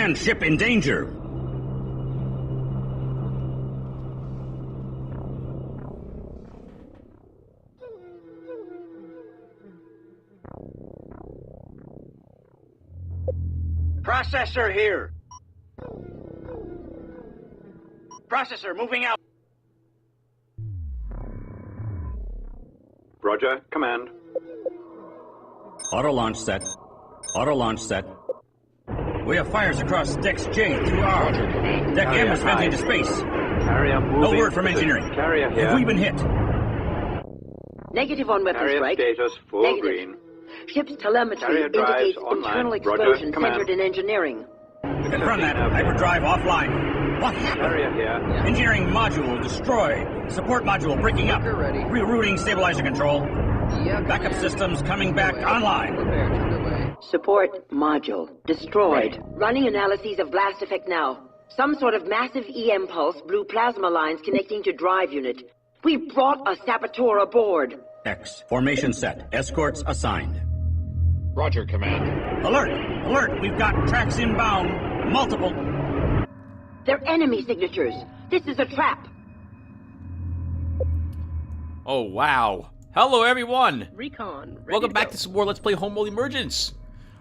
Command ship in danger. Processor here. Processor moving out. Roger, command. Auto launch set. Auto launch set. We have fires across decks J through R. Deck M is venting to space. Carrier moving. No word from engineering. Carrier here. Have we been hit? Negative on weapon Carrier strike. status full Negative. green. Ship's telemetry Carrier drives indicates online. internal Roger, explosion command. centered in engineering. Confirm that. Hyperdrive offline. What happened? Carrier here. Engineering module destroyed. Support module breaking up. Ready. Rerouting stabilizer control. Yeah, Backup command. systems coming back online. Prepared, underway. Support module destroyed. Running analyses of blast effect now. Some sort of massive EM pulse blew plasma lines connecting to drive unit. We brought a saboteur aboard. X. Formation set. Escorts assigned. Roger, Command. Alert! Alert! We've got tracks inbound. Multiple. They're enemy signatures. This is a trap. Oh, wow. Hello, everyone. Recon. Ready Welcome to back go. to some more Let's Play Homeworld Emergence.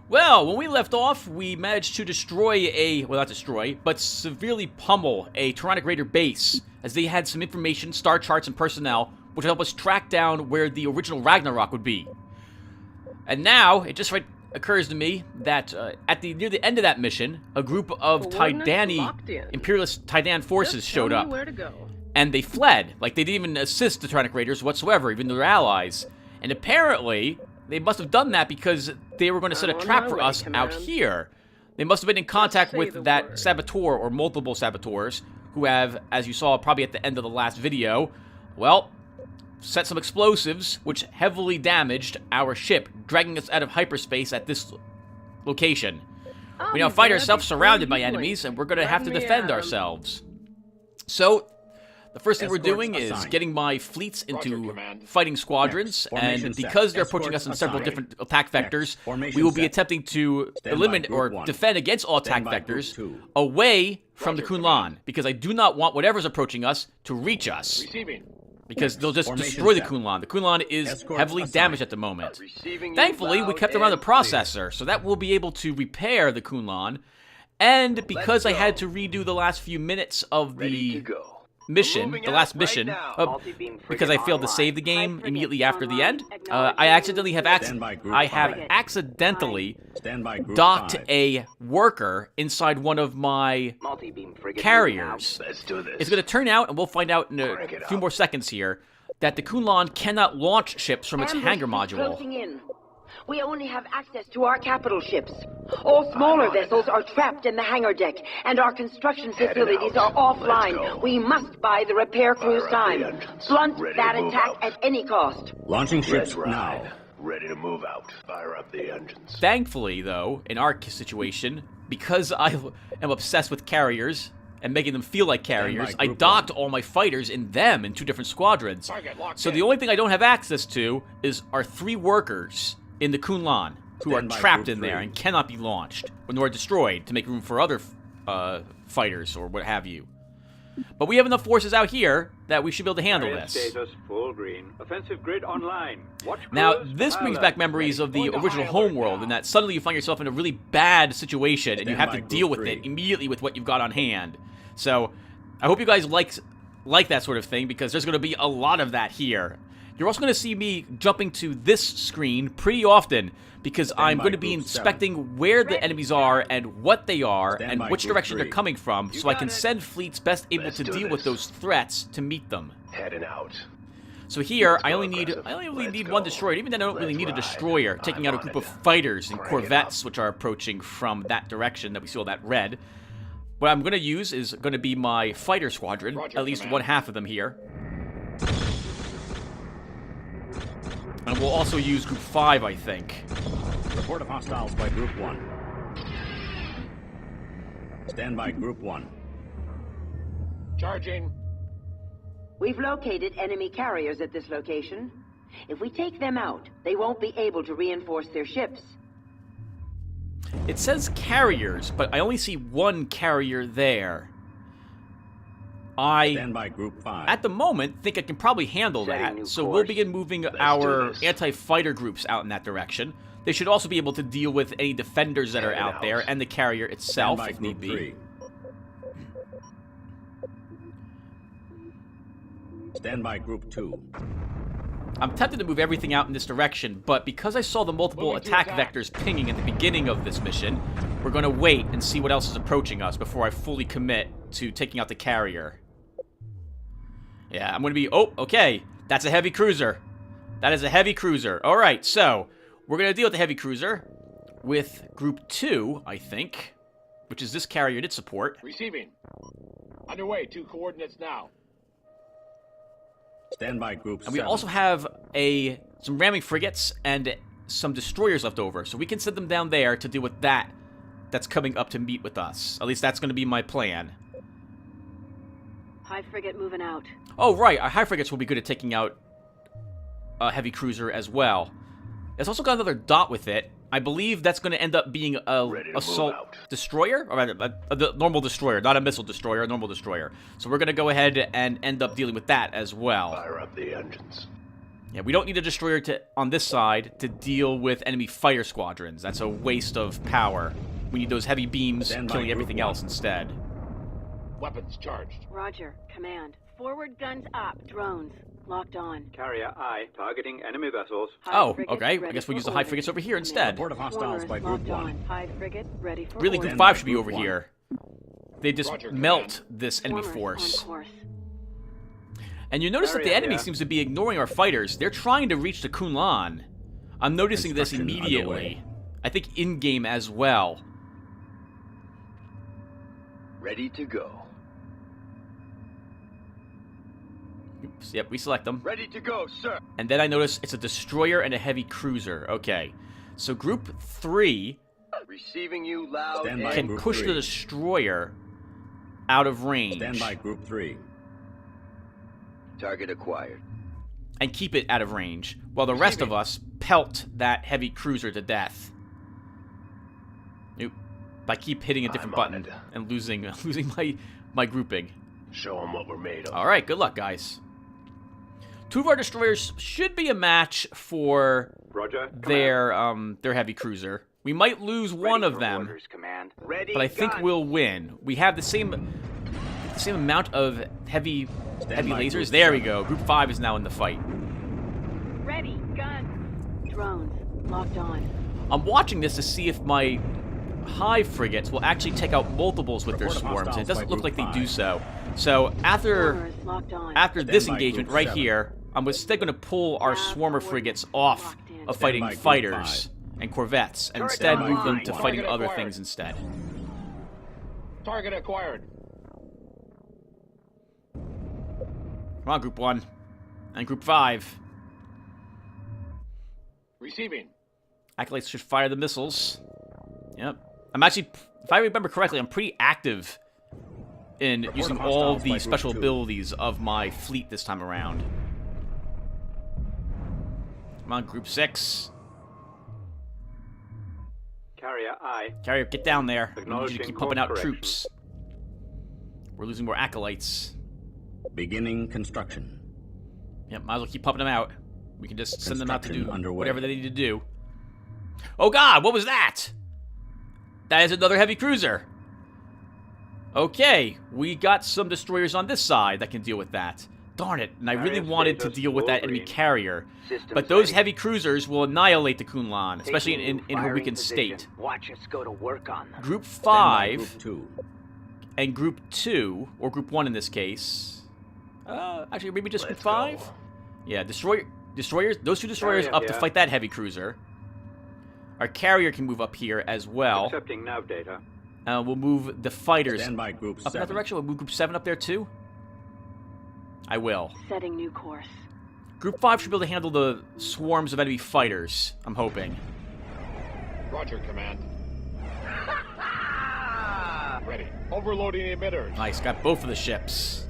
Well, when we left off, we managed to destroy well, not destroy, but severely pummel a Tyrannic Raider base, as they had some information, star charts, and personnel, which would help us track down where the original Ragnarok would be. And now, it just occurs to me that near the end of that mission, a group of Coordinates locked in. Imperialist Tidan forces Just showed tell me up. where to go. And they fled. Like, they didn't even assist the Tyrannic Raiders whatsoever, even though they're allies. And apparently, they must have done that because they were going to set a I'm on trap my for way, us Command. out here. They must have been in contact say the with that word. saboteur or multiple saboteurs who have, as you saw probably at the end of the last video, well, set some explosives which heavily damaged our ship, dragging us out of hyperspace at this location. We now find ourselves surrounded by enemies, and we're going to have to defend ourselves. So, the first thing we're Escorts doing is assigned. getting my fleets into Roger, Command. fighting squadrons, Formation and set. because they're approaching us in Escorts several assigned. different attack vectors, Formation we will be set. attempting to Stand by eliminate Group or 1. defend against all attack Stand by Group vectors 2. away from Roger, the Kunlan, because I do not want whatever's approaching us to reach us, Receiving. because they'll just Formation destroy the set. Kunlan. The Kunlan is Escorts heavily assigned. damaged at the moment. Receiving you Thankfully, we loud kept around the and clear. processor, so that we'll be able to repair the Kunlan. And because I had to redo the last few minutes of Ready to the go. mission, Moving the out last right mission, now. because I failed to save the game immediately after the end, I accidentally have Stand by Group I have 5. accidentally Stand by Group docked 5. a worker inside one of my Multi-beam frigate carriers. Let's do this. It's going to turn out, and we'll find out in Crank a it few up. more seconds here, that the Kunlan cannot launch ships from its Ambush hangar is module. closing in. We only have access to our capital ships. All smaller vessels are trapped in the hangar deck, and our construction Heading facilities out. are Let's offline. go. We must buy the repair crew's Fire up time. the engines. Blunt Ready that to move attack out. at any cost. Launching ships Red now. ride. Ready to move out. Fire up the engines. Thankfully, though, in our situation, because I am obsessed with carriers and making them feel like carriers, Stand by I Group docked 1. all my fighters in them in 2 different squadrons. Target locked So in. the only thing I don't have access to is our 3 workers in the Kunlan, who Stand are by trapped Group in there 3. and cannot be launched, nor destroyed to make room for other fighters or what have you. But we have enough forces out here that we should be able to handle Carrier this. status full green. Offensive grid online. Watch Now, crews, this brings alert. back memories of the Going to original high alert Homeworld, now. in that suddenly you find yourself in a really bad situation and you Stand have by to Group deal with 3. it immediately with what you've got on hand. So, I hope you guys like that sort of thing, because there's going to be a lot of that here. You're also going to see me jumping to this screen pretty often, because I'm by going to be Group 7. inspecting where the enemies are and what they are Stand and by which Group direction 3. they're coming from, so I got can it. send fleets best able Let's to do deal with this. those threats to meet them. Heading out. So here, Let's I go only really aggressive. need Let's one go. destroyer. Even then, I don't really Let's need a ride. destroyer, taking I'm out a on group it. of fighters and Crank it corvettes, up. which are approaching from that direction that we see all that red. What I'm going to use is going to be my fighter squadron, Roger, at least Command. one half of them here. And we'll also use Group 5, I think. Report of hostiles by Group 1. Stand by Group 1. Charging. We've located enemy carriers at this location. If we take them out, they won't be able to reinforce their ships. It says carriers, but I only see one carrier there. Stand by Group 5. At the moment, think I can probably handle Setting that, new so course. we'll begin moving Let's our do this. anti-fighter groups out in that direction. They should also be able to deal with any defenders that are Heading out out. there, and the carrier Stand itself, by if need Group be. 3. Stand by Group 2. I'm tempted to move everything out in this direction, but because I saw the multiple Moving to attack attack. vectors pinging at the beginning of this mission, we're going to wait and see what else is approaching us before I fully commit to taking out the carrier. Yeah, I'm going to be... Oh, okay. That's a heavy cruiser. That is a heavy cruiser. All right, so we're going to deal with the heavy cruiser with Group 2, I think, which is this carrier did support. Receiving. Underway. 2 coordinates now. Stand by Group 7. And we also have some ramming frigates and some destroyers left over, so we can send them down there to deal with that's coming up to meet with us. At least that's going to be my plan. High frigate moving out. Oh, right, our high frigates will be good at taking out a heavy cruiser as well. It's also got another dot with it. I believe that's going to end up being a Ready to move assault out. destroyer, or rather, a normal destroyer, not a missile destroyer, a normal destroyer. So we're going to go ahead and end up dealing with that as well. Fire up the engines. Yeah, we don't need a destroyer on this side to deal with enemy fighter squadrons. That's a waste of power. We need those heavy beams Stand by killing Group everything 1. else instead. Weapons charged. Roger. Command. Forward guns up. Drones. Locked on. Carrier I, targeting enemy vessels. Oh, okay. I guess we'll use the high frigates over here instead. Report of hostiles by Group 1. High frigate ready for Really, order. Group Stand by 5 should be Group over 1. here. They just Roger, melt this enemy Swarmers force. on course. And you notice that the Area, enemy yeah. seems to be ignoring our fighters. They're trying to reach the Kunlan. I'm noticing this Construction immediately. underway. I think in-game as well. Ready to go. Oops, yep, we select them. Ready to go, sir. And then I notice it's a destroyer and a heavy cruiser. Okay. So Group 3 Receiving you loud Stand by and can Group push 3. the destroyer out of range. Stand by Group 3. target acquired. And keep it out of range, while the rest of us pelt that heavy cruiser to death. Nope. I keep hitting a different I'm on button it. and losing my grouping. Show them what we're made of. All right, good luck, guys. 2 of our destroyers should be a match for Roger. their heavy cruiser. We might lose one of them, Command. Ready, but I think gun. we'll win. We have the same amount of heavy by, lasers. Group There we 7. go. Group 5 is now in the fight. Ready. Gun. Drones. Locked on. I'm watching this to see if my high frigates will actually take out multiples with their Report of swarms. And it hostiles doesn't by look like Group they do 5. so. So after Swarmers locked on. this Stand by engagement Group right 7. here, I'm instead going to pull our swarmer frigates off Locked in. of fighting by Group fighters and corvettes, and Turret instead down. move them to Target fighting other acquired. things instead. Target acquired. Come on, Group 1 and Group 5. Receiving. Acolytes should fire the missiles. Yep. I'm actually, if I remember correctly, I'm pretty active in Report using of all hostiles by the Group special 2. abilities of my fleet this time around. Come on, Group 6. Carrier I. Carrier, get down there. We need you to Acknowledging keep pumping out course correction. troops. We're losing more acolytes. Beginning construction. Yep, might as well keep pumping them out. We can just send them out to do Construction underway. whatever they need to do. Oh god, what was that? That is another heavy cruiser. Okay, we got some destroyers on this side that can deal with that. Darn it, and I really Carrier wanted to status deal with that full enemy green. carrier. Systems But those ready. heavy cruisers will annihilate the Kunlan, especially Taking in her firing weakened position. state. Watch us go to work on them. Group Stand by 5 Group 2. and Group 2, or Group 1 in this case. Actually, maybe just Group Let's 5? go. Yeah, destroyers, those 2 destroyers Carrier, up to yeah. fight that heavy cruiser. Our carrier can move up here as well. Accepting nav data. We'll move the fighters Stand by Group up in that 7. direction. We'll move Group 7 up there too. I will. Setting new course. Group 5 should be able to handle the swarms of enemy fighters, I'm hoping. Roger, command. Ready. Overloading emitters. Nice, got both of the ships.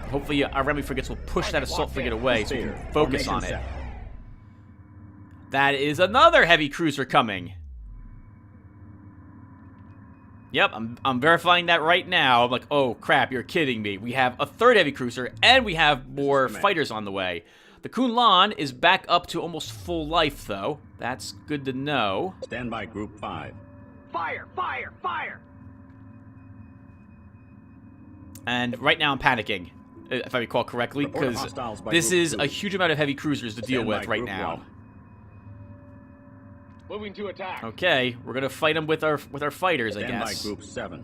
Hopefully our enemy frigates will push that assault frigate away so we can Clear. focus Formation on it. set. That is another heavy cruiser coming. Yep, I'm verifying that right now. I'm like, oh crap, you're kidding me. We have a third heavy cruiser, and we have more fighters on the way. The Kunlan is back up to almost full life, though. That's good to know. Stand by Group 5. Fire! Fire! Fire! And right now I'm panicking, if I recall correctly, because this is a huge amount of heavy cruisers to deal with right now. Moving to attack. Okay, we're gonna fight them with our fighters, I Stand guess. by Group 7.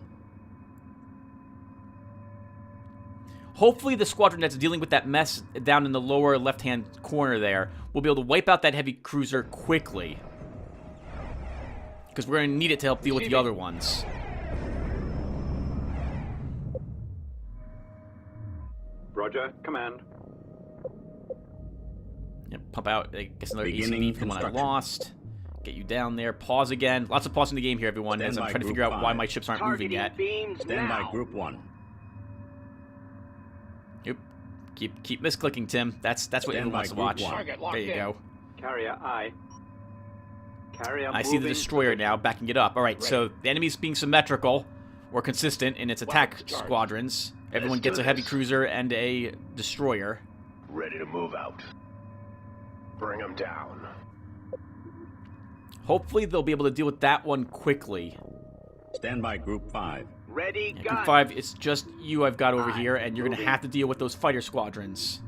Hopefully the squadron that's dealing with that mess down in the lower left-hand corner there will be able to wipe out that heavy cruiser quickly. Because we're going to need it to help deal with the other ones. Roger, command. Yep, pump out, I guess, another Beginning ACV from what I lost. Get you down there. Pause again. Lots of pausing the game here, everyone, as I'm trying to figure out why my ships aren't moving yet. Stand by Group 1. Yep. Keep misclicking, Tim. That's what everyone wants to watch. There you go. Carrier, aye. Carrier I see the destroyer now, backing it up. All right, so the enemy's being symmetrical or consistent in its attack squadrons. Everyone gets a heavy cruiser and a destroyer. Ready to move out. Bring them down. Hopefully they'll be able to deal with that one quickly. Stand by Group 5. Ready, Yeah, Group 5, it's just you I've got over here, and you're going to have to deal with those fighter squadrons.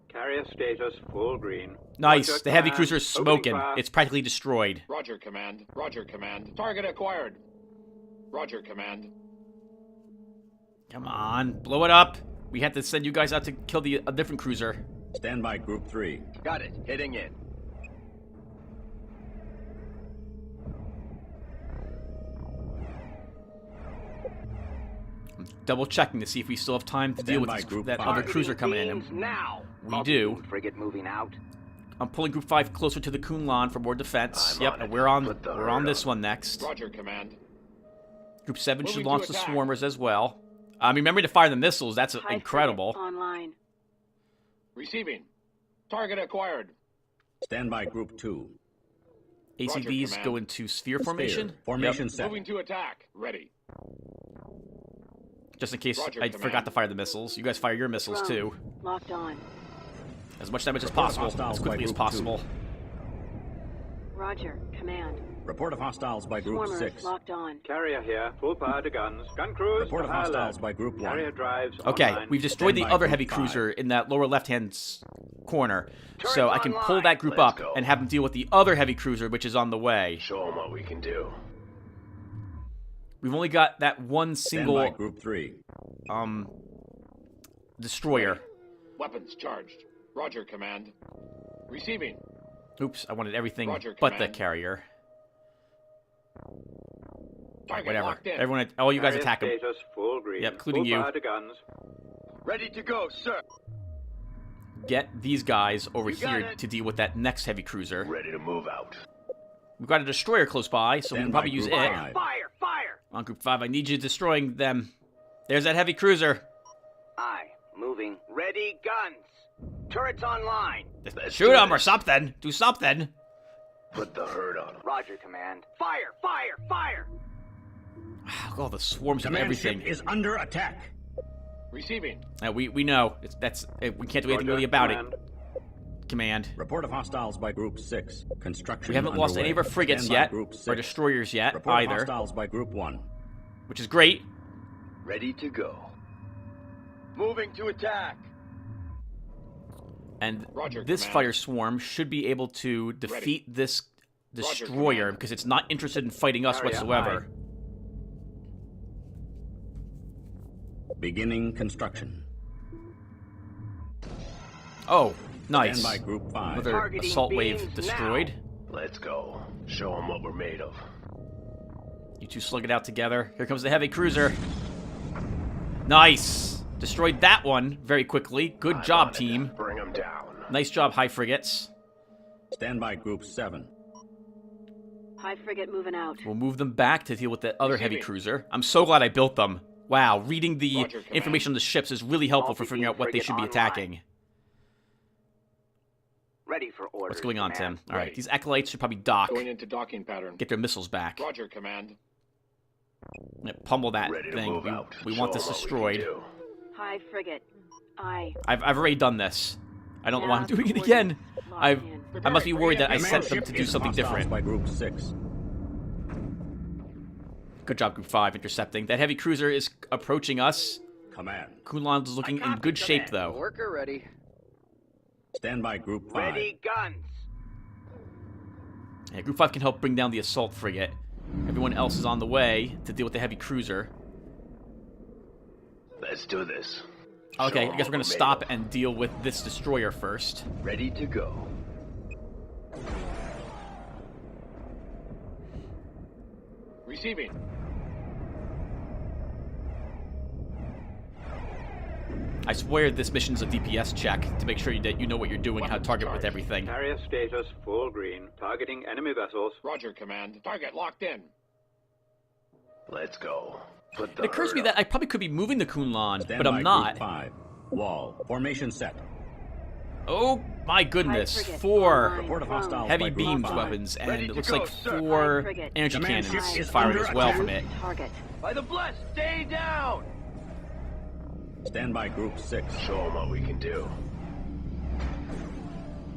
Carrier status full green. Nice. Roger, The heavy command. cruiser's smoking. Opening fire. It's practically destroyed. Roger, Command. Roger, Command. Target acquired. Roger, Command. Come on, blow it up. We had to send you guys out to kill a different cruiser. Stand by Group 3. Got it. Hitting in. I'm double checking to see if we still have time to deal with by this, Group that 5. other cruiser coming in. Beams now. We do. Frigate moving out. I'm pulling Group 5 closer to the Kunlan for more defense. I'm Yep, on and it. we're on Put the we're on hurt this on. one next. Roger, Command. Group 7 should Moving launch to the attack. swarmers as well. Remembering to fire the missiles, that's incredible. Online. Receiving. Target acquired. Stand by Group 2. ACVs Command. go into sphere formation. Sphere. Formation Yep. set. Moving to attack. Ready. Just in case Roger, I Command. forgot to fire the missiles. You guys fire your missiles too. Locked on. As much damage as Report possible, hostiles as by quickly as Group possible. Roger. Command. Report of hostiles by Group Swarmers 6. locked on. Carrier here, full power to guns. Gun crews Report to of high hostiles alert. by Group 1. Carrier drives Okay, online. we've destroyed the Stand by other Group heavy 5. cruiser in that lower left-hand corner. Turrets So I can pull online. that group Let's up go. and have them deal with the other heavy cruiser, which is on the way. Show them what we can do. We've only got that one Stand by single Group 3. destroyer. Weapons charged. Roger, Command. Receiving. Oops, I wanted everything Roger, but the Command. carrier. Target Whatever. locked in. Everyone, all you guys Carrier attack them. status full green. Yep, including full you. power to guns. Ready to go, sir. Get these guys over You got here it. to deal with that next heavy cruiser. Ready to move out. We've got a destroyer close by, so we Stand can by probably use Group it. 5. Fire! Fire! On Group 5, I need you destroying them. There's that heavy cruiser. Aye. Moving. Ready, guns. Turrets online. Let's Shoot do them or this. something. Do something. Put the hurt on 'em. Roger, Command. Fire! Fire! Fire! Oh, the swarms and Command everything. ship is under attack. Receiving. We know. We can't do anything really about Command. it. Command. Report of hostiles by Group 6. Construction We haven't lost any of our underway. frigates Stand by yet, Group or 6. destroyers yet, Report of either, hostiles by Group 1. which is great. Ready to go. Moving to attack. And Roger, this Command. fire swarm should be able to defeat this destroyer Command. because it's not interested in fighting us Carrier, whatsoever. Beginning construction. Oh, nice. Stand by Group 5. Another Targeting assault wave beams destroyed. Let's go. Show them what we're made of. You two slug it out together. Here comes the heavy cruiser. Nice. Destroyed that one very quickly. Good I'm job, on it. team. Bring them down. Nice job, high frigates. Stand by Group 7. High frigate moving out. We'll move them back to deal with the other heavy Receiving. cruiser. I'm so glad I built them. Wow, reading the Roger, Command. information on the ships is really helpful for Multi-beam figuring out what they frigate should be online. attacking. Ready for orders. What's going on, Command. Tim? All right, Ready. these acolytes should probably dock, Going into docking pattern. get their missiles back. Roger, Command. Yeah, pummel that Ready to thing. move out. We want Show this 'em what we destroyed. can do. Hi, frigate. Aye. I've already done this. I don't know why I'm Yeah, doing it coordinates again. locked in. I must be worried that I Command sent them ship to do is something hostiles different. by Group 6. Good job, Group 5, intercepting. That heavy cruiser is approaching us. Command. Kunlun's looking in good shape, though. Worker ready. Stand by Group 5. Ready guns. Yeah, Group 5 can help bring down the assault frigate. Everyone else is on the way to deal with the heavy cruiser. Let's do this. Okay, Show I guess we're going to all stop the and deal with this destroyer first. Ready to go. Receiving. I swear this mission's a DPS check to make sure that you know what you're doing and how to target with everything. Carrier status full green. Targeting enemy vessels. Roger, Command. Target locked in. Let's go. Put the It occurs to me herd that I probably could be moving the Kunlun, Stand but by I'm Group not. 5. Wall. Formation set. Oh my goodness. Hi, frigate. 4 Online. Report of hostiles heavy by Group beams 5. weapons, and Ready it to looks go, like sir. 4 Hi, frigate. energy Command cannons ship is firing under as well attack. from it. Target. By the blessed, stay down. Stand by Group 6. Show 'em what we can do.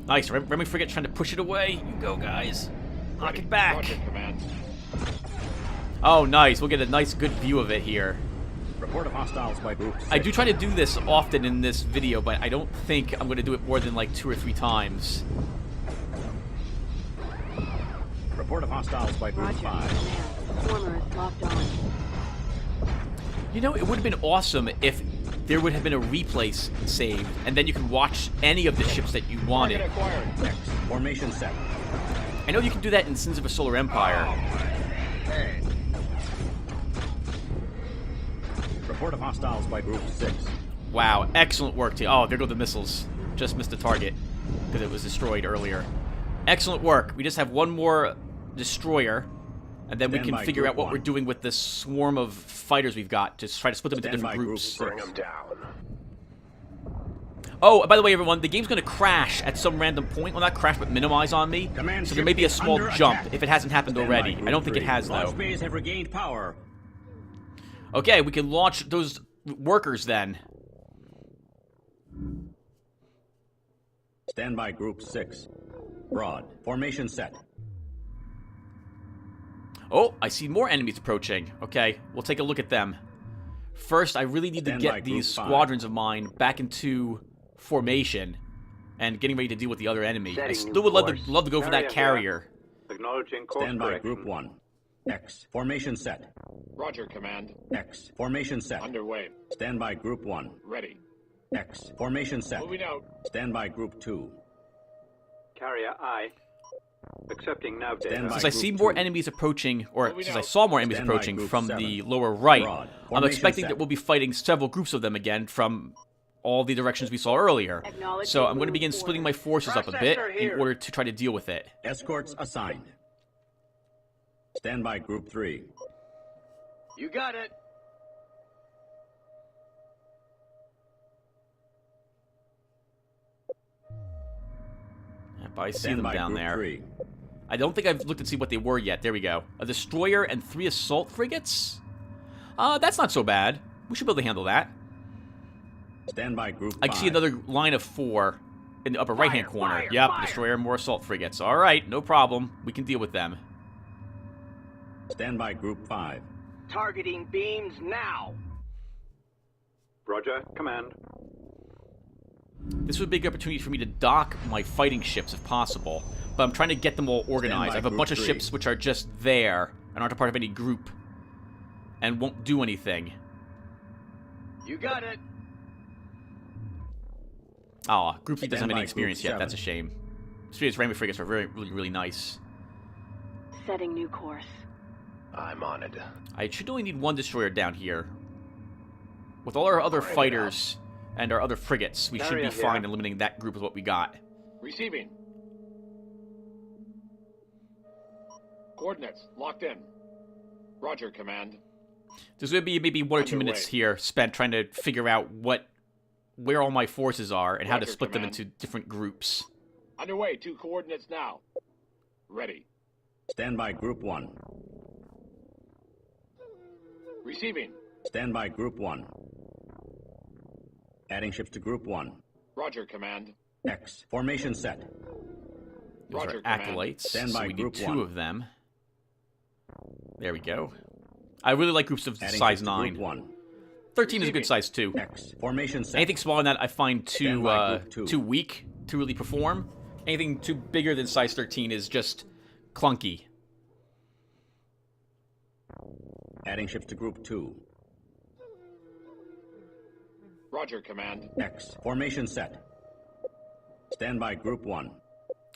Nice. Remy Frigate trying to push it away. You go, guys. Knock Ready. it back. Roger, Command. Oh, nice. We'll get a nice, good view of it here. Report of hostiles by Group 6. I do try to do this often in this video, but I don't think I'm going to do it more than like 2 or 3 times. Report of hostiles by Group Roger. 5. Command. Former is locked on. You know, it would have been awesome if there would have been a replay save, and then you could watch any of the ships that you Target wanted. acquired. Next. Formation set. I know you can do that in Sins of a Solar Empire. Hey. Report of hostiles by Group 6. Wow, excellent work, team. Oh, there go the missiles. Just missed the target because it was destroyed earlier. Excellent work. We just have one more destroyer, and then we Stand can by figure Group out what 1. we're doing with this swarm of fighters we've got. Just try to split them into Stand different by Group groups. 6. Bring 'em down. Oh, by the way, everyone, the game's going to crash at some random point. Well, not crash, but minimize on me. Command So there ship may be a is small under jump attack. if it hasn't happened Stand by already. Group I don't think it 3. has, Launch though. bays have regained power. Okay, we can launch those workers then. Stand by Group 6. Broad. Formation set. Oh, I see more enemies approaching. Okay, we'll take a look at them. First, I really need to Stand by get Group these 5. squadrons of mine back into formation and getting ready to deal with the other enemy. I Setting still new would love course. to go for that Carrier carrier. Acknowledging course Stand by correction. Group 1. X. Formation set. Roger, Command. X. Formation set. Underway. Stand by Group 1. Ready. X. Formation set. Moving out. Stand by Group 2. Carrier I. Accepting nav data. Stand by. Since I see Group more 2. enemies approaching, or Moving since I out. saw more enemies Stand by approaching Group from 7. the lower right, Broad. I'm Formation expecting set. that we'll be fighting several groups of them again from all the directions we saw earlier. So I'm going to begin splitting my forces up a bit Processor in here. order to try to deal with it. Escorts assigned. Stand by Group 3. You got it. Yep, I see Stand them by down Group there. 3. I don't think I've looked and see what they were yet. There we go. A destroyer and 3 assault frigates? That's not so bad. We should be able to handle that. Stand by Group 5. I can see another line of 4 in the upper right-hand corner. fire, Yep, fire. destroyer and more assault frigates. All right, no problem. We can deal with them. Stand by Group 5. Targeting beams now. Roger. Command. This would be a good opportunity for me to dock my fighting ships if possible, but I'm trying to get them all organized. I have a Group bunch of 3. ships which are just there and aren't a part of any group and won't do anything. You got it. Oh, Group 3 doesn't Stand have any by experience Group yet. That's a 7. shame. These Rainbow frigates are really nice. Setting new course. I'm on it. I should only need 1 destroyer down here. With all our other Bring it fighters and our other frigates, we should be Carrier here. fine eliminating that group with what we got. Receiving. Coordinates locked in. Roger, Command. There's going to be maybe 1 or 2 Underway. minutes here spent trying to figure out where all my forces are and how to Roger, split them Command. into different groups. Underway, 2 coordinates now. Ready. Stand by Group 1. Receiving. Stand by Group 1. Adding ships to Group 1. Roger, Command. X. Formation set. Those Roger, are Command. acolytes, Stand so by we need Group 2 1. of them. There we go. I really like groups of Adding size ships to 9. Group 1. 13 is a good size, too. X. Formation set. Anything smaller than that I find Stand by too, Group 2. too weak to really perform. Anything too bigger than size 13 is just clunky. Adding ships to Group 2. Roger, Command. X. Formation set. Stand by Group 1.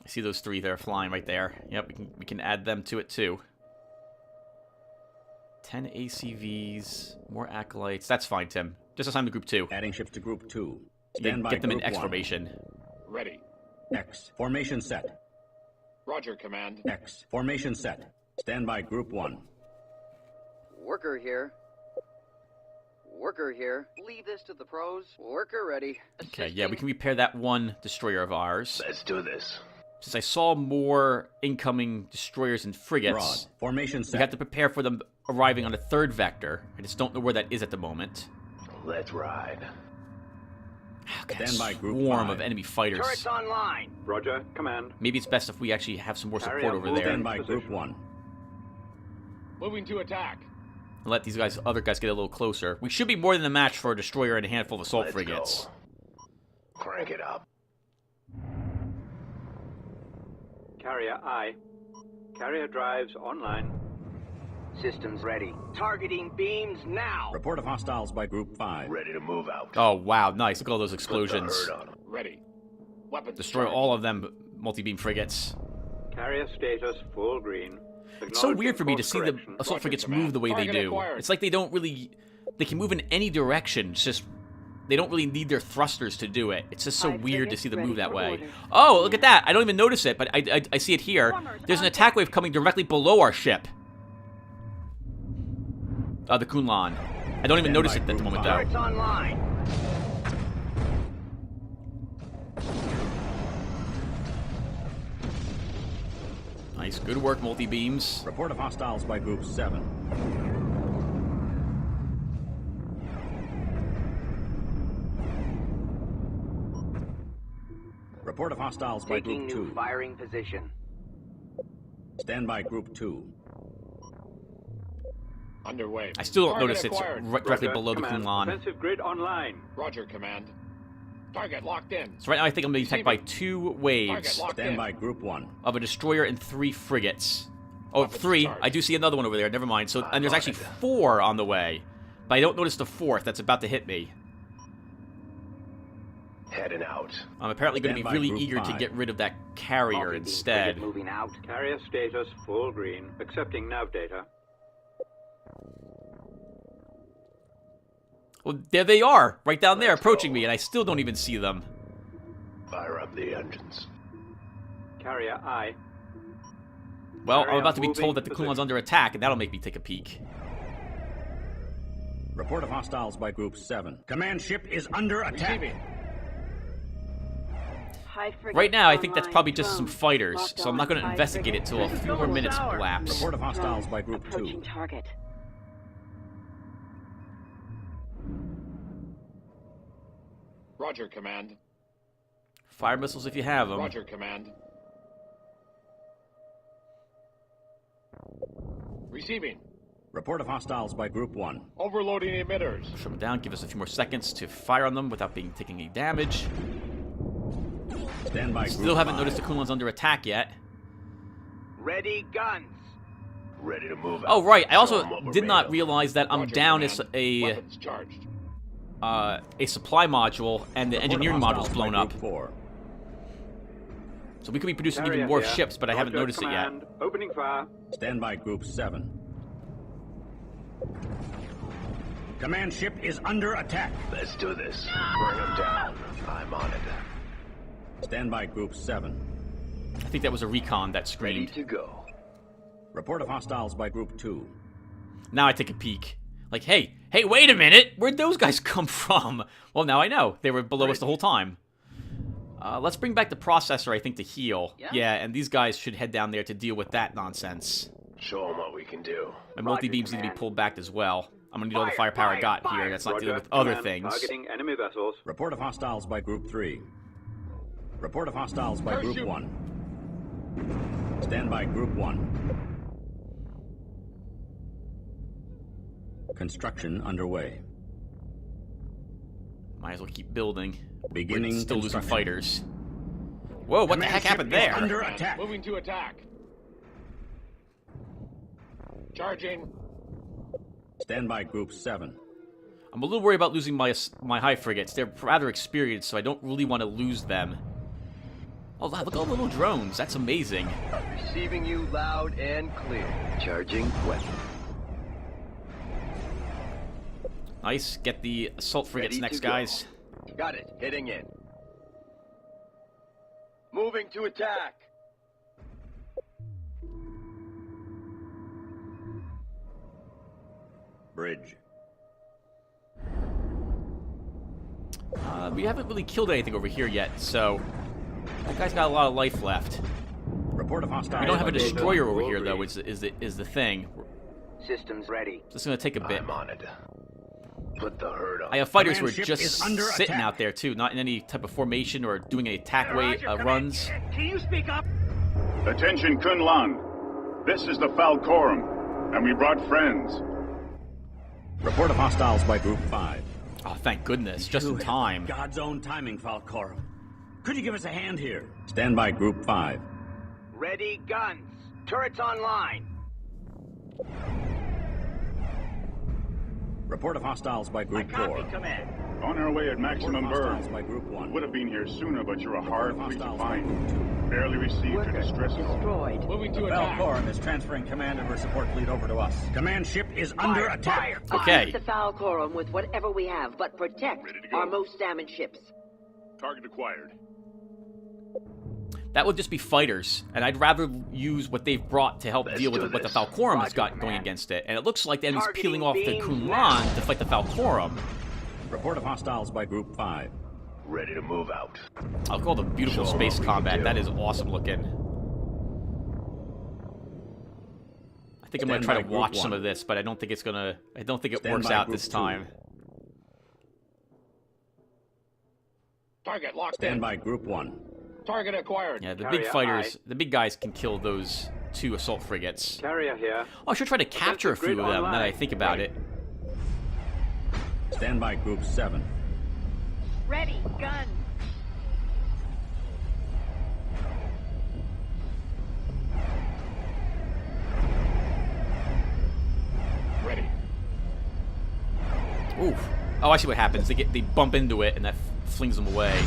I see those 3 there flying right there. Yep, we can add them to it too. 10 ACVs, more acolytes. That's fine, Tim. Just assign the Group 2. Adding ships to Group 2. Get Stand by them in Group X 1. formation. Ready. X. Formation set. Roger, Command. X. Formation set. Stand by Group 1. Worker here. Worker here. Leave this to the pros. Worker ready. Okay, yeah, we can repair that one destroyer of ours. Let's do this. Since I saw more incoming destroyers and Broad. frigates, Formation we set. have to prepare for them arriving on a 3rd vector. I just don't know where that is at the moment. Let's ride. Okay, Stand by Group swarm 5. of enemy fighters. Turrets online. Roger, Command. Maybe it's best if we actually have some more Carry support on, over move there. in. Stand by Position. Group 1. Moving to attack. And let these other guys get a little closer. We should be more than a match for a destroyer and a handful of assault Let's frigates. go. Crank it up. Carrier I. Carrier drives online. Systems ready. Targeting beams now. Report of hostiles by Group 5. Ready to move out. Oh, wow, nice. Look at all those Put the explosions. herd on 'em. Ready. Weapons. Destroy charged. all of them multi-beam frigates. Carrier status full green. It's so weird for me to see the assault Roger, frigates Command. move the way they Target do. acquired. It's like they don't really... They can move in any direction. It's just... They don't really need their thrusters to do it. It's just so Five weird to frigates see them ready move that for way. order. Oh, look at that. I don't even notice it, but I see it here. There's an attack wave coming directly below our ship. The Kunlan. I don't even Stand notice by it at the Group moment, 5. though. Turrets online. Nice. Good work, multi-beams. Report of hostiles by Group 7. Report of hostiles by Taking Group new 2. firing position. Stand by Group 2. Underway. I still don't Target notice it's acquired. directly Roger, below the Command. Kunlan. Offensive grid online. Roger, Command. Target locked in. So right now I think I'm being attacked by Receiving. 2 Target waves locked Stand in. by Group 1. of a destroyer and 3 frigates. Oh, Weapons 3. charged. I do see another one over there. Never mind. So, and there's on actually it. 4 on the way. But I don't notice the 4th that's about to hit me. Heading out. I'm apparently going to Stand be by really Group eager to 5. get rid of that carrier Multi-beam instead. frigate moving out. Carrier status full green. Accepting nav data. Well, there they are, right down there, Let's approaching go. me, and I still don't even see them. Fire up the engines. Carrier I. Well, I'm Carrier about to be moving told that the position. Kunlan's under attack, and that'll make me take a peek. Report of hostiles by Group 7. Command ship is under attack. Receiving. High frigate Right now, I think that's online. probably just some Drone. fighters, Locked so I'm not going to on. High investigate it frigate. till a few more minutes elapse. Report of hostiles Drone. by Group 2. Approaching target. Roger, Command. Fire missiles if you have them. Roger, Command. Receiving. Report of hostiles by Group 1. Overloading emitters. Shut them down, give us a few more seconds to fire on them without taking any damage. Stand by Group Still haven't 5. noticed the Kunlan's under attack yet. Ready guns. Ready to move out. Oh, right. I Show also 'em what we're did made not of. realize that I'm Roger, down Command. a Weapons charged. supply module, and the Report of engineering hostiles module's by blown Group up. 4. So we could be producing Carrier even more here. ships, but I haven't Roger, noticed it yet. Command. Opening fire. Stand by Group 7. Command ship is under attack. Let's do this. Bring them down. I'm on it. Stand by Group 7. I think that was a recon that Ready screamed. to go. Report of hostiles by Group 2. Now I take a peek. Like, hey, wait a minute! Where'd those guys come from? Well, now I know. They were below us the whole time. Let's bring back the processor, I think, to heal. Yeah? And these guys should head down there to deal with that nonsense. Show them what we can do. My multi-beams need to be pulled back as well. I'm gonna need all the firepower I got here. That's not dealing with other things. Targeting enemy vessels. Report of hostiles by Group 3. Report of hostiles by Group 1. Stand by Group 1. Construction underway. Might as well keep building. Beginning We're still losing construction. fighters. Whoa, what the heck happened there? Under attack. Moving to attack. Charging. Stand by Group 7. I'm a little worried about losing my high frigates. They're rather experienced, so I don't really want to lose them. Oh, look at all the little drones. That's amazing. Receiving you loud and clear. Charging weapon. Nice. Get the assault frigates Ready next, to go. guys. Got it. Heading in. Moving to attack. Bridge. We haven't really killed anything over here yet, so that guy's got a lot of life left. Report of hostiles. We don't have a by Group destroyer over Will here, be. though. Is the thing. Systems ready. This is gonna take a bit. I'm on it. Put the herd on. I have fighters who are Command ship just is under sitting attack. out there too, not in any type of formation or doing any attack runs. Can you speak up? Attention, Kunlan. This is the Falcorum, and we brought friends. Report of hostiles by Group 5. Oh, thank goodness, just in time. God's own timing, Falcorum. Could you give us a hand here? Stand by Group 5. Ready guns. Turrets online. Report of hostiles by Group 4. Command. On our way at Report of maximum hostiles burn. by Group 1. Would have been here sooner, but you're a hard fleet to hostiles by find. Group 2. Barely received your Worker distress call. destroyed. Moving to attack. Falcorum is transferring command of her support fleet over to us. Command ship is under attack. Okay. Assist the Falcorum with whatever we have, but protect Ready to go. our most damaged ships. Target acquired. That would just be fighters, and I'd rather use what they've brought to help Let's deal with do what the this. Falcorum has got Roger, going man. against it. And it looks like the enemy's Targeting peeling off the beams Kunlan to fight the Falcorum. Report of hostiles by Group 5. Ready to move out. I'll call the beautiful Show 'em space what we can combat. do. That is awesome looking. I think I'm gonna Stand try by to Group watch 1. some of this, but I don't think it's gonna. I don't think it Stand works by out Group this 2. time. Target locked Stand in. by Group 1. Target acquired. Yeah, the Carrier big fighters, the big guys can kill those 2 assault frigates. Carrier here. Oh, I should try to capture a few of grid them now that I online. think about it. Stand by Group 7. Ready, guns. Ready. Oof. Oh, I see what happens. They bump into it, and that flings them away.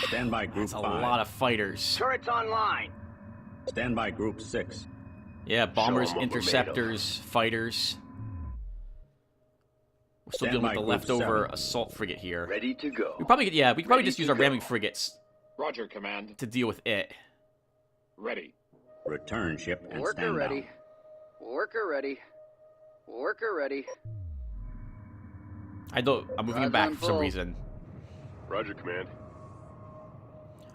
Stand by Group That's a 5. lot of fighters. Turrets online. Stand by Group 6. Yeah, bombers, Show 'em what we're made of. interceptors, fighters. We're still Stand dealing with by the Group leftover 7. assault frigate here. Ready to go. We probably we could probably Ready just to use our go. ramming frigates Roger, command. to deal with it. Ready. Return ship and Worker stand ready. down. Worker ready. Worker ready. I'm moving Roger back on for some full. reason. Roger, command.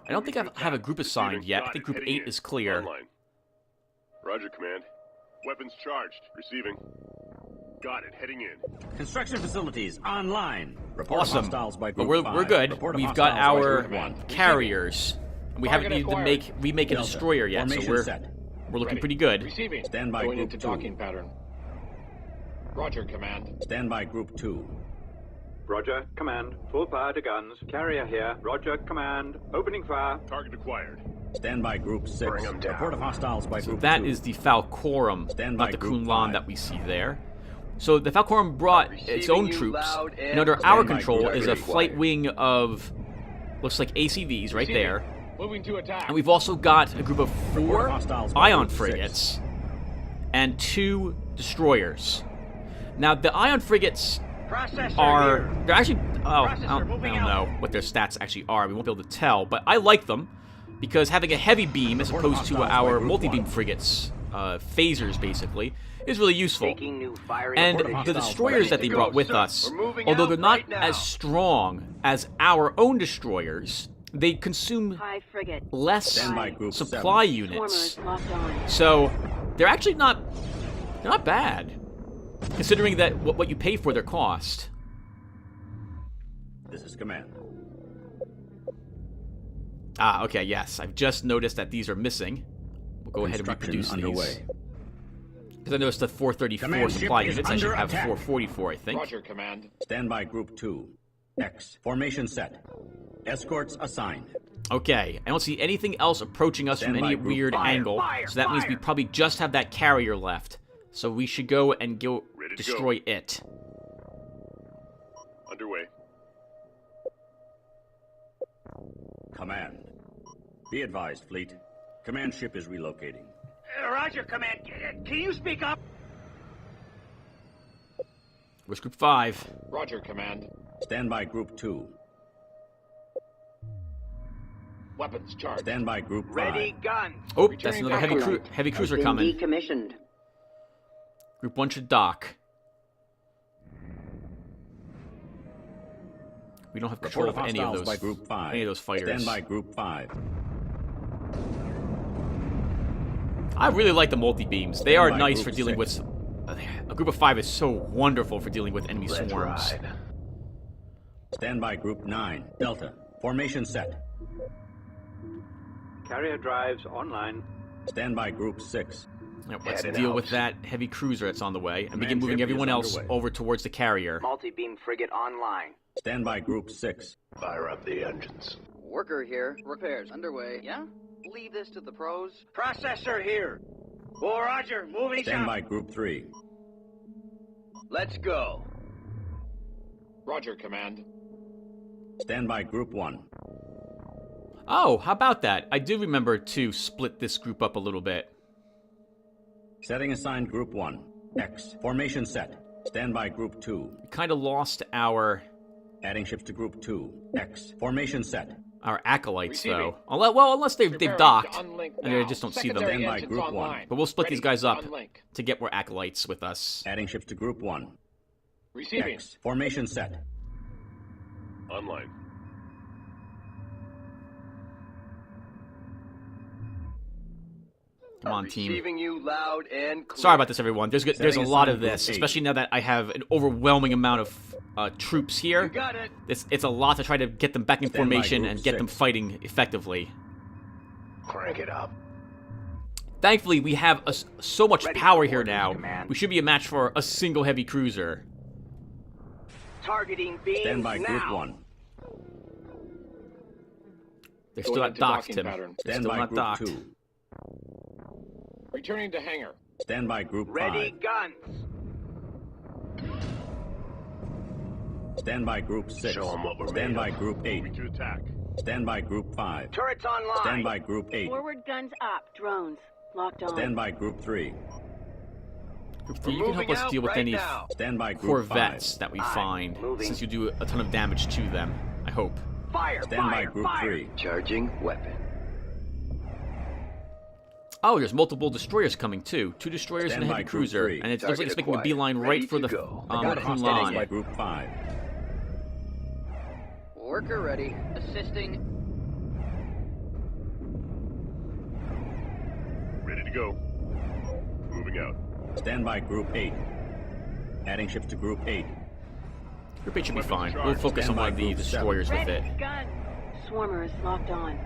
I don't think I have a group assigned Receiving. yet. I Got think it. Group Heading 8 in. is clear. Online. Roger, command. Weapons charged. Receiving. Got it. Heading in. Construction facilities online. Report of Awesome. hostiles by But Group we're 5. good. Report of We've got hostiles by our Group 1. carriers. We haven't Target needed to acquired. remake a Delta. destroyer yet, so Formation we're set. looking Ready. pretty good. Receiving. Stand by Going Group into 2. docking pattern. Roger, command. Stand by Group 2. Roger, command. Full power to guns. Carrier here. Roger, command. Opening fire. Target acquired. Stand by Group 6. Bring 'em down. Report of hostiles by So Group that 2. is the Falcorum, Stand by not the Group Kunlan 5. that we see there. So the Falcorum brought its Receiving own you troops, loud and and under clear. our Stand by control Group is a 3. flight wing of, looks like ACVs right Receiving. there. Moving to attack. And we've also got a group of 4 hostiles by ion Group 6. frigates and 2 destroyers. Now the ion frigates Processor are, here. they're actually, I Processor don't moving out. know what their stats actually are. We won't be able to tell, but I like them because having a heavy beam as Report of opposed to hostiles by our Group multi-beam 1. frigates phasers, basically, is really useful. Taking new firing And orders. the destroyers that they brought with us, although they're not as strong as our own destroyers, they consume High frigate. less Standby group supply 7. units. Swarmers locked on. So they're actually not bad, considering that what you pay for their cost. This is command. Ah, okay, yes. I've just noticed that these are missing. We'll go ahead and reproduce underway. these. Because I noticed the 434 Command supply ship is units. I should under have attack. 444, I think. Roger, Command. Standby group 2. X. Formation set. Escorts assigned. Okay, I don't see anything else approaching us from Standby any group. weird Fire, angle. fire, So that means we fire. probably just have that carrier left. So we should go and Ready to destroy it. Underway. Command. Be advised, fleet. Command ship is relocating. Roger, Command. Can you speak up? Where's Group 5? Roger, Command. Standby group 2. Weapons charged. Standby group 5. Ready, guns. Oh, Returning that's another to heavy Satellite cruiser has been coming. decommissioned. Group 1 should dock. We don't have control Report of of any of hostiles those, by group 5. any of those fighters. Standby group 5. I really like the multi-beams. They are Standby nice group for dealing 6. with... A group of 5 is so wonderful for dealing with enemy swarms. Standby group 9. Delta. Formation set. Carrier drives online. Standby group 6. Yep, let's Headed deal out. with that heavy cruiser that's on the way and begin Command moving ship everyone is else underway. over towards the carrier. Multi-beam frigate online. Standby group 6. Fire up the engines. Worker here. Repairs underway. Yeah? Leave this to the pros. Processor here. Oh, Roger. Moving Standby group 3. Let's go. Roger, Command. Standby group 1. Oh, how about that? I do remember to split this group up a little bit. Setting assigned group 1. X. Formation set. Standby group 2. We kind of lost our Adding ships to group 2. X. Formation set. acolytes, Receiving. though. Unless they've Preparing docked, to unlink and I now. just don't see them. Secondary Standby engines group online. 1. But we'll split Ready these guys to up unlink. to get more acolytes with us. Adding ships to group 1. Receiving. X. Formation set. Online. Come on, team. Receiving you loud and clear. Sorry about this, everyone. There's a Setting lot aside of this, group 8. especially now that I have an overwhelming amount of troops You here. got it. It's a lot to try to get them back in Standby formation group and get them 6. fighting effectively. Crank it up. Thankfully, we have so much Ready power for here orders, now. Command. We should be a match for a single heavy cruiser. Targeting beams Standby group now. 1. They're Going still not into docked, docking Tim. pattern. They're still Standby not group docked. 2. Returning to hangar. Standby group Ready, 5. guns. Standby group 6. Show 'em what we're made Standby of. group 8. Moving to attack. Standby group 5. Turrets online. Standby group 8. Forward guns up. Drones locked on. Standby group 3. Group 3, you We're can help moving us out deal with right any now. Standby group Corvettes 5. that we Aye, find, moving. since you do a ton of damage to them, I hope. Fire, Standby fire, group fire. 3. Charging weapon. Oh, there's multiple destroyers coming too. 2 destroyers and a Standby heavy group cruiser, 3. and it looks like it's making a Target beeline acquired. right for Ready the to go. Got hostiles by Hulan. group 5. Worker ready. Assisting. Ready to go. Moving out. Standby group 8. Adding ships to group 8. Group 8 should be Weapons fine. charged. We'll focus on one of Standby the group destroyers with Ready, it. guns. Swarmers locked on.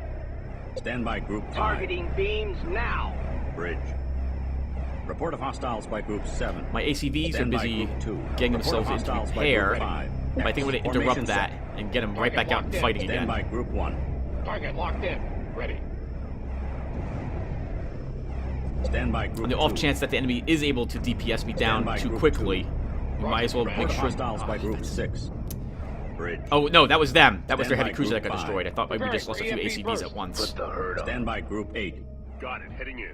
Standby group 5. Targeting beams now. Bridge. Report of hostiles by group 7. My ACVs are Standby busy group 2. getting Report of themselves into hostiles by repair, group 5. but I think I'm going to interrupt Formation that set. and get them right back out and fighting again. Standby group 1. Target locked in. Ready. Standby group On the 2. off chance that the enemy is able to DPS me down Standby too group quickly, we Roger, might as well command. make Report of sure... hostiles by group 6. Bridge. Oh, no, that was them. That was their Standby heavy cruiser that group got 5. destroyed. I thought maybe we just lost a few Preparing for ACVs EMP at once. Put the herd on. Standby group 8. Got it. Heading in.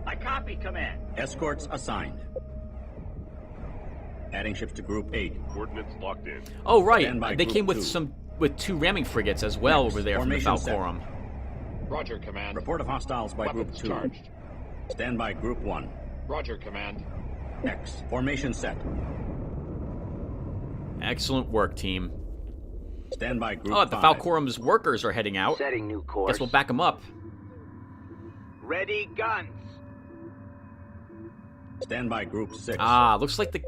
I copy, Command. Escorts assigned. Adding ships to group 8. Coordinates locked in. Oh, right. Standby They group came 2. with 2 ramming frigates as well Next, over there from the formation set. Valcorum. Roger, Command. Report of hostiles by Group Weapons 2. charged. Stand by Group 1. Roger, Command. X. Formation set. Excellent work, team. Stand by Group Oh, the 5. Falcorum's workers are heading out. Setting new course. Guess we'll back them up. Ready, guns. Stand by Group 6. Ah, looks like the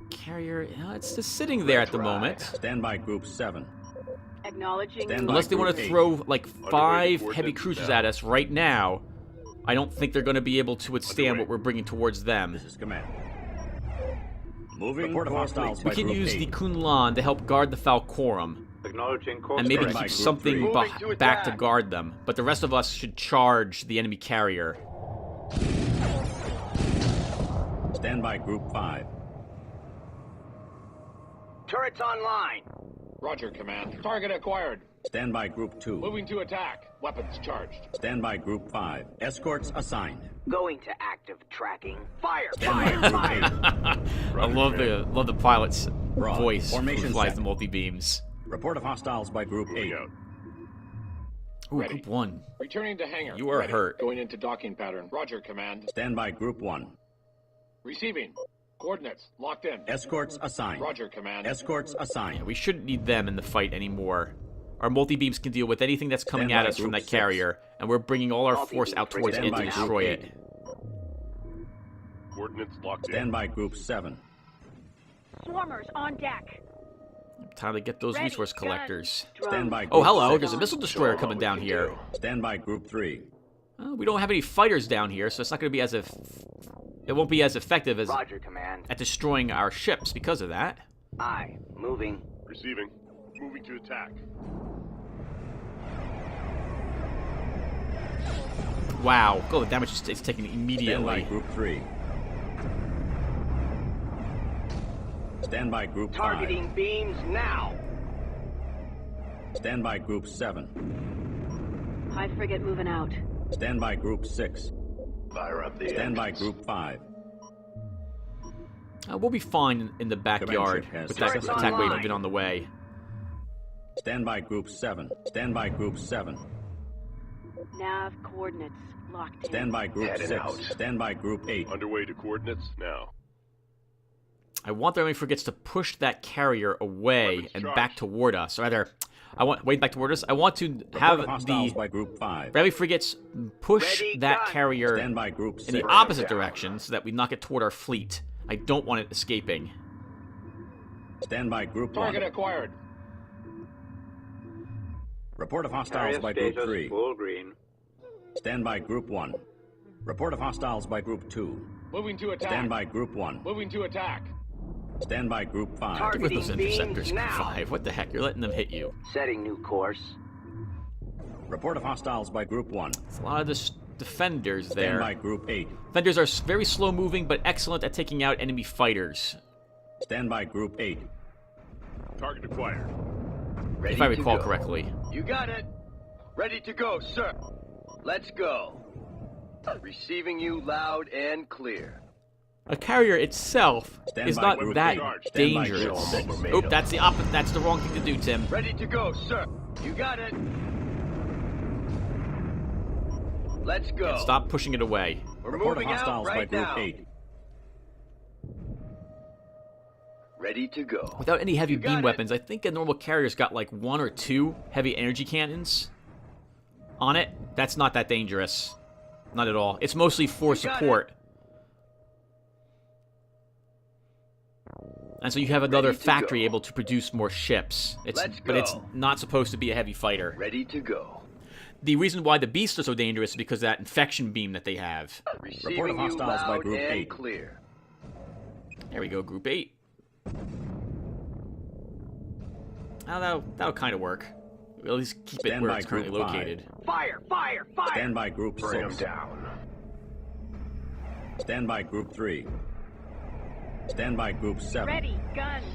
carrier... it's just sitting there at the moment. Stand by Group 7. Acknowledging. Stand by Unless they want to Group 8. throw, like, 5 coordinates heavy cruisers now. at us right now, I don't think they're going to be able to withstand Underway. what we're bringing towards them. This is command. Moving. Report of core hostiles fleet. by We can Group use 8. the Kunlan to help guard the Falcorum, Acknowledging course and maybe Stand by keep Group something 3. Moving to back to attack. guard them. But the rest of us should charge the enemy carrier. Stand by Group 5. Turrets online. Roger, Command. Target acquired. Stand by Group 2. Moving to attack. Weapons charged. Stand by Group 5. Escorts assigned. Going to active tracking. Fire! Stand by Fire! Group 8. I love the pilot's Broad. voice who Formation flies set. the multi-beams. Report of hostiles by Group 8. Moving out. Ooh, Ready. Group 1. Returning to hangar. You are Ready. hurt. Going into docking pattern. Roger, Command. Stand by Group 1. Receiving. Coordinates locked in. Escorts assigned. Roger, Command. Escorts assigned. We shouldn't need them in the fight anymore. Our multi-beams can deal with anything that's coming Stand at by us from Group that 6. carrier, and we're bringing all our Multi-beam force out towards Stand it to by destroy Group it. Coordinates locked in. Stand by Group 7. Swarmers on deck. Time to get those Ready, resource guns. collectors. Stand by Group Oh, hello, 6. there's a missile destroyer Show 'em coming what we down can here. do. Stand by Group 3. We don't have any fighters down here, so it's not going to be as if... It won't be as effective as Roger, Command. at destroying our ships because of that. Aye. Moving. Receiving. Moving to attack. Wow. Oh, the damage is taken Stand by immediately. Group 3. Stand by Group 5. Targeting beams now. Stand by Group 7. High frigate moving out. Stand by Group 6. Fire up the Stand by engines. Group 5. We'll be fine in the backyard ship has with that turrets attack wave online. even on the way. Stand by Group 7. Stand by Group 7. Nav coordinates locked in. Stand by Group Heading 6. out. Stand by Group 8. Underway to coordinates now. I want the enemy frigates to push that carrier away Weapons and charged. back toward us. Or rather, I want back toward us. I want to Report have of hostiles the by Group 5. Bradley frigates push Ready, that gun. carrier Stand by Group 6. in the opposite direction so that we knock it toward our fleet. I don't want it escaping. Stand by Group 1. Target acquired. Report of hostiles Carrier by Group status 3. full green. Stand by Group 1. Report of hostiles by Group 2. Moving to attack. Stand by Group 1. Moving to attack. Stand by Group 5. Target. With those Targeting beams interceptors, now. 5. What the heck? You're letting them hit you. Setting new course. Report of hostiles by Group 1. It's a lot of defenders Stand there. by Group 8. Defenders are very slow moving, but excellent at taking out enemy fighters. Stand by Group 8. Target acquired. Ready If I to recall go. correctly. You got it. Ready to go, sir. Let's go. Receiving you loud and clear. A carrier itself Stand is by not Group that 8. Stand by dangerous. Group 6. Oop, that's the opposite. That's the wrong thing to do, Tim. Ready to go, sir. You got it. Let's go. Stop pushing it away. We're Report of moving out hostiles by right Group now. 8. Ready to go. Without any heavy You got beam it. weapons, I think a normal carrier's got like 1 or 2 heavy energy cannons on it. That's not that dangerous. Not at all. It's mostly for You got support. And so you have another Ready to factory go. able to produce more ships. Let's But it's go. not supposed to be a heavy fighter. Ready to go. The reason why the beasts are so dangerous is because of that infection beam that they have. Receiving you hostiles by loud Group and 8. clear. There we go, Group 8. Oh, that'll kind of work. We'll at least keep it Stand where by it's currently Group 5. located. Fire! Fire! Fire! Stand by Group Bring 6. them down. Stand by Group 3. Stand by Group 7. Ready, guns.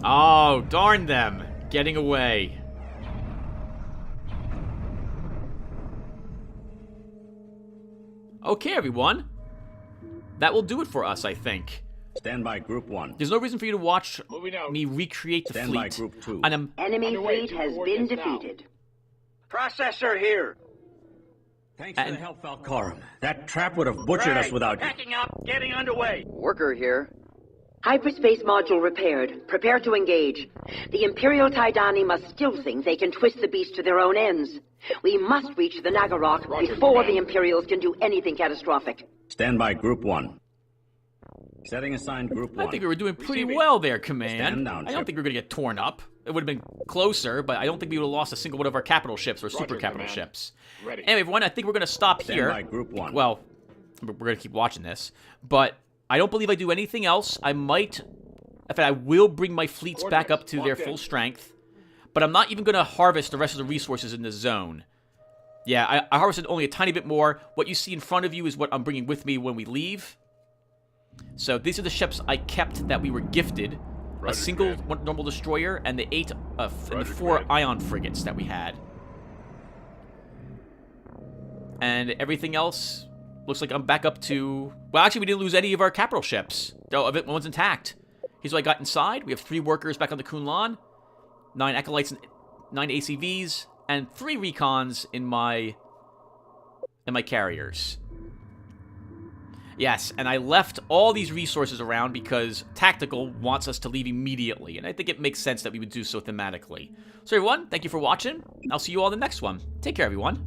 Oh, darn them. Getting away. Okay, everyone. That will do it for us, I think. Stand by Group 1. There's no reason for you to watch Moving out. me recreate the Stand fleet. by Group 2. And I'm Enemy Underway fleet to has been coordinates now. defeated. Processor here. Thanks for the help, Valcorum. That trap would have butchered us without you. Backing up, getting underway. Worker here. Hyperspace module repaired. Prepare to engage. The Imperial Taidani must still think they can twist the beast to their own ends. We must reach the Nagarok Roger, before Command. the Imperials can do anything catastrophic. Stand by Group 1. Setting assigned Group 1. I think we were doing pretty Receiving. well there, Command. Stand down, I don't ship. think we were going to get torn up. It would have been closer, but I don't think we would have lost a single one of our capital ships or super capital Command. ships. Ready. Anyway, everyone, I think we're going to stop Stand here. by Group 1. Well, we're going to keep watching this, but I don't believe I do anything else. I might, in fact, I will bring my fleets back up to their Locked in. full strength, but I'm not even going to harvest the rest of the resources in this zone. Yeah, I harvested only a tiny bit more. What you see in front of you is what I'm bringing with me when we leave. So these are the ships I kept that we were gifted. A Roger, single Command. normal destroyer and the and the Roger, 4 Command. ion frigates that we had. And everything else looks like I'm back up to... Well, actually, we didn't lose any of our capital ships. No, one's intact. Here's what I got inside. We have 3 workers back on the Kunlan, 9 acolytes and 9 ACVs, and 3 recons in my carriers. Yes, and I left all these resources around because Tactical wants us to leave immediately, and I think it makes sense that we would do so thematically. So everyone, thank you for watching. I'll see you all in the next one. Take care, everyone.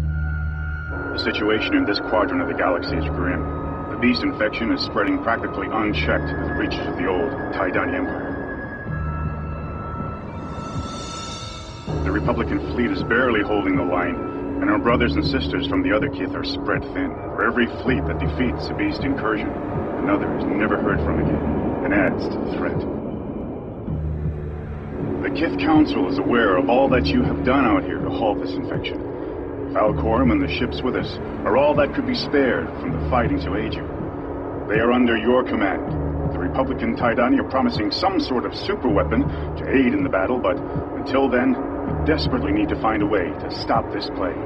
The situation in this quadrant of the galaxy is grim. The beast infection is spreading practically unchecked to the reaches of the old Taidani Empire. The Republican fleet is barely holding the line, and our brothers and sisters from the other Kith are spread thin. For every fleet that defeats a beast incursion, another is never heard from again, and adds to the threat. The Kith Council is aware of all that you have done out here to halt this infection. Valcorum and the ships with us are all that could be spared from the fighting to aid you. They are under your command. The Republican Taidani are promising some sort of superweapon to aid in the battle, but until then, we desperately need to find a way to stop this plague.